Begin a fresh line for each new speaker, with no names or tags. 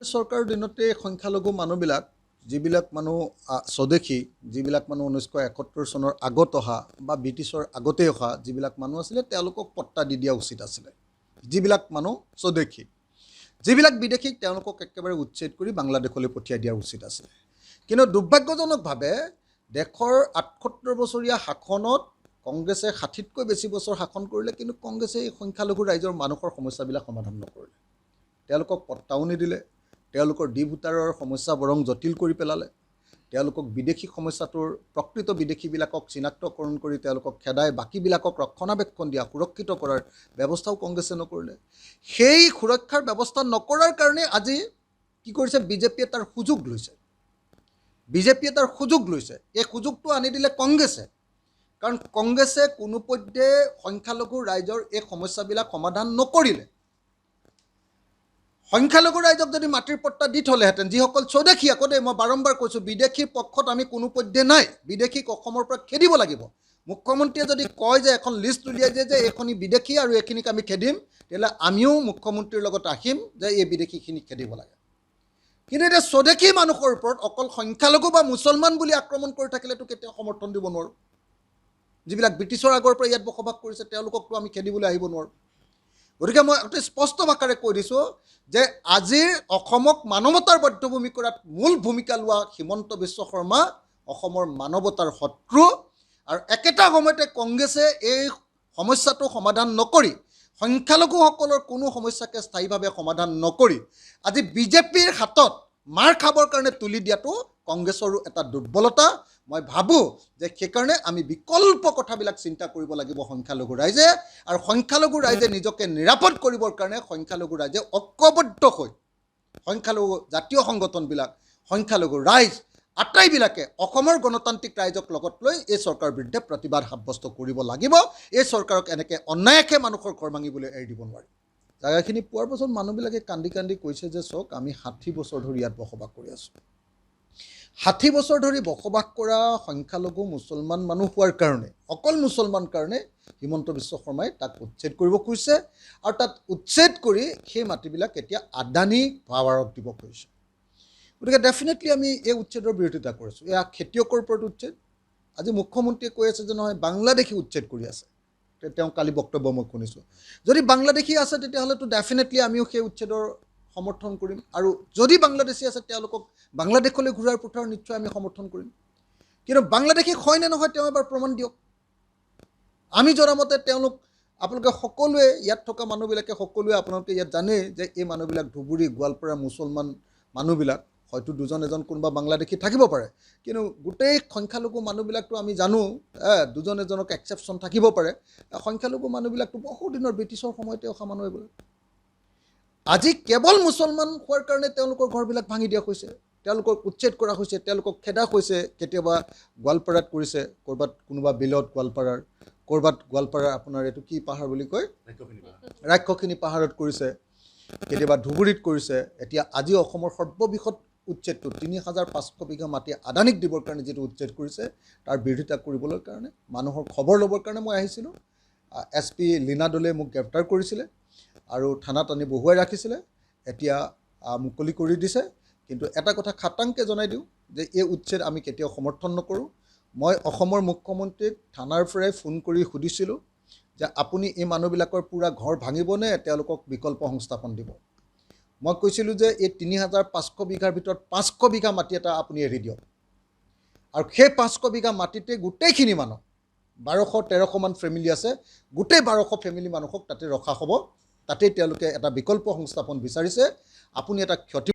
চৰকাৰৰ দিনতে সংখ্যালঘু মানুহবিলাক যিবিলাক মানুহ স্বদেশী যিবিলাক মানুহ 1971 চনৰ আগত অহা বা ব্ৰিটিছৰ আগতে অহা যিবিলাক মানুহ আছিলে তেওঁলোকক পট্টা দি দিয়া উচিত আছিলে। যিবিলাক মানুহ স্বদেশী, যিবিলাক বিদেশীক তেওঁলোকক একেবাৰে উচ্ছেদ কৰি বাংলাদেশলৈ পঠিয়াই দিয়া উচিত আছিলে। কিন্তু দুৰ্ভাগ্যজনকভাৱে দেশৰ 78 বছৰীয়া শাসনত কংগ্ৰেছে 60তকৈ বেছি বছৰ শাসন কৰিলে, কিন্তু কংগ্ৰেছে এই সংখ্যালঘু ৰাইজৰ মানুহৰ সমস্যাবিলাক সমাধান নকৰিলে। তেওঁলোকক পট্টাও নিদিলে, তেওঁলোকৰ ডি ভোটাৰৰ সমস্যা বৰং জটিল কৰি পেলালে, তেওঁলোকক বিদেশী সমস্যাটোৰ প্ৰকৃত বিদেশীবিলাকক চিনাক্তকৰণ কৰি তেওঁলোকক খেদাই বাকীবিলাকক ৰক্ষণাবেক্ষণ দিয়া সুৰক্ষিত কৰাৰ ব্যৱস্থাও কংগ্ৰেছে নকৰিলে। সেই সুৰক্ষাৰ ব্যৱস্থা নকৰাৰ কাৰণে আজি কি কৰিছে বিজেপিয়ে তাৰ সুযোগ লৈছে। এই সুযোগটো আনি দিলে কংগ্ৰেছে, কাৰণ কংগ্ৰেছে কোনোপধ্যে সংখ্যালঘু ৰাইজৰ এই সমস্যাবিলাক সমাধান নকৰিলে। সংখ্যালঘু ৰাইজক যদি মাটিৰ পট্টা দি থ'লেহেঁতেন, যিসকল স্বদেশী, আগতে মই বাৰম্বাৰ কৈছোঁ বিদেশীৰ পক্ষত আমি কোনোপধ্যে নাই, বিদেশীক অসমৰ পৰা খেদিব লাগিব। মুখ্যমন্ত্ৰীয়ে যদি কয় যে এখন লিষ্ট উলিয়াই দিয়ে যে এইখিনি বিদেশী আৰু এইখিনিক আমি খেদিম, তেতিয়াহ'লে আমিও মুখ্যমন্ত্ৰীৰ লগত আহিম যে এই বিদেশীখিনিক খেদিব লাগে। কিন্তু এতিয়া স্বদেশী মানুহৰ ওপৰত অকল সংখ্যালঘু বা মুছলমান বুলি আক্ৰমণ কৰি থাকিলেতো কেতিয়াও সমৰ্থন দিব নোৱাৰোঁ। যিবিলাক ব্ৰিটিছৰ আগৰ পৰা ইয়াত বসবাস কৰিছে তেওঁলোককতো আমি খেদিবলৈ আহিব নোৱাৰোঁ। গতিকে মই অতি স্পষ্ট ভাষাৰে কৈ দিছোঁ যে আজিৰ অসমক মানৱতাৰ বধ্যভূমি কৰাত মূল ভূমিকা লোৱা হিমন্ত বিশ্ব শৰ্মা অসমৰ মানৱতাৰ শত্ৰু, আৰু একেটা সময়তে কংগ্ৰেছে এই সমস্যাটো সমাধান নকৰি, সংখ্যালঘুসকলৰ কোনো সমস্যাকে স্থায়ীভাৱে সমাধান নকৰি আজি বিজেপিৰ হাতত মাৰ খাবৰ কাৰণে তুলি দিয়াটো কংগ্ৰেছৰো এটা দুৰ্বলতা। মই ভাবোঁ যে সেইকাৰণে আমি বিকল্প কথাবিলাক চিন্তা কৰিব লাগিব সংখ্যালঘু ৰাইজে, আৰু সংখ্যালঘু ৰাইজে নিজকে নিৰাপদ কৰিবৰ কাৰণে সংখ্যালঘু ৰাইজে ঐক্যবদ্ধ হৈ সংখ্যালঘু জাতীয় সংগঠনবিলাক, সংখ্যালঘু ৰাইজ আটাইবিলাকে অসমৰ গণতান্ত্ৰিক ৰাইজক লগত লৈ এই চৰকাৰৰ বিৰুদ্ধে প্ৰতিবাদ সাব্যস্ত কৰিব লাগিব। এই চৰকাৰক এনেকৈ অন্যায়কে মানুহৰ ঘৰ ভাঙিবলৈ এৰি দিব নোৱাৰি। জাগাখিনি পোৱাৰ পাছত মানুহবিলাকে কান্দি কান্দি কৈছে যে চাওক, আমি 60 বছৰ ধৰি ইয়াত বসবাস কৰি আছোঁ। 60 বছৰ ধৰি বসবাস কৰা সংখ্যালঘু মুছলমান মানুহ হোৱাৰ কাৰণে, অকল মুছলমান কাৰণে হিমন্ত বিশ্ব শৰ্মাই তাক উচ্ছেদ কৰিব খুজিছে, আৰু তাত উচ্ছেদ কৰি সেই মাটিবিলাক এতিয়া আদানী পাৱাৰক দিব খুজিছে। গতিকে ডেফিনেটলি আমি এই উচ্ছেদৰ বিৰোধিতা কৰিছোঁ। এয়া খেতিয়কৰ ওপৰত উচ্ছেদ। আজি মুখ্যমন্ত্ৰীয়ে কৈ আছে যে নহয় বাংলাদেশী উচ্ছেদ কৰি আছে। তেওঁ কালি বক্তব্য মই শুনিছোঁ। যদি বাংলাদেশী আছে তেতিয়াহ'লেতো ডেফিনেটলি আমিও সেই উচ্ছেদৰ সমৰ্থন কৰিম, আৰু যদি বাংলাদেশী আছে তেওঁলোকক বাংলাদেশলৈ ঘূৰাই পঠোৱাৰ নিশ্চয় আমি সমৰ্থন কৰিম। কিন্তু বাংলাদেশী হয় নে নহয় তেওঁ এবাৰ প্ৰমাণ দিয়ক। আমি জনামতে তেওঁলোক, আপোনালোকে সকলোৱে ইয়াত থকা মানুহবিলাকে সকলোৱে আপোনালোকে ইয়াত জানেই যে এই মানুহবিলাক ধুবুৰী গোৱালপাৰা মুছলমান মানুহবিলাক, হয়তো দুজন এজন কোনোবা বাংলাদেশী থাকিব পাৰে, কিন্তু গোটেই সংখ্যালঘু মানুহবিলাকতো আমি জানো দুজন এজনক এক্সেপশ্যন থাকিব পাৰে। সংখ্যালঘু মানুহবিলাকতো বহুদিনৰ ব্ৰিটিছৰ সময়তে অহা মানুহ এইবিলাক। আজি কেৱল মুছলমান হোৱাৰ কাৰণে তেওঁলোকৰ ঘৰবিলাক ভাঙি দিয়া হৈছে, তেওঁলোকক উচ্ছেদ কৰা হৈছে, তেওঁলোকক খেদা হৈছে। কেতিয়াবা গোৱালপাৰাত কৰিছে, ক'ৰবাত কোনোবা বিলত গোৱালপাৰাৰ, ক'ৰবাত গোৱালপাৰাৰ আপোনাৰ এইটো কি পাহাৰ বুলি কয়, ৰাক্ষসিনী পাহাৰত কৰিছে, কেতিয়াবা ধুবুৰীত কৰিছে। এতিয়া আজি অসমৰ সৰ্ববৃহৎ উচ্ছেদটো 3500 বিঘা মাটি আদানীক দিবৰ কাৰণে যিটো উচ্ছেদ কৰিছে, তাৰ বিৰোধিতা কৰিবলৈ কাৰণে মানুহৰ খবৰ ল'বৰ কাৰণে মই আহিছিলোঁ। SP লীনা দলে মোক গ্ৰেপ্তাৰ কৰিছিলে আৰু থানাত আনি বহুৱাই ৰাখিছিলে, এতিয়া মুকলি কৰি দিছে। কিন্তু এটা কথা খাটাংকৈ জনাই দিওঁ যে এই উচ্ছেদ আমি কেতিয়াও সমৰ্থন নকৰোঁ। মই অসমৰ মুখ্যমন্ত্ৰীক থানাৰ পৰাই ফোন কৰি সুধিছিলোঁ যে আপুনি এই মানুহবিলাকৰ পূৰা ঘৰ ভাঙিবনে তেওঁলোকক বিকল্প সংস্থাপন দিব। মই কৈছিলোঁ যে এই 3500 বিঘাৰ ভিতৰত 500 বিঘা মাটি এটা আপুনি এৰি দিয়ক, আৰু সেই 500 বিঘা মাটিতে গোটেইখিনি মানুহ 1200-1300মান ফেমিলি আছে, গোটেই 1200 ফেমিলি মানুহক তাতে ৰখা হ'ব। তাতেই তেওঁলোকে এটা বিকল্প সংস্থাপন বিচাৰিছে। আপুনি এটা ক্ষতি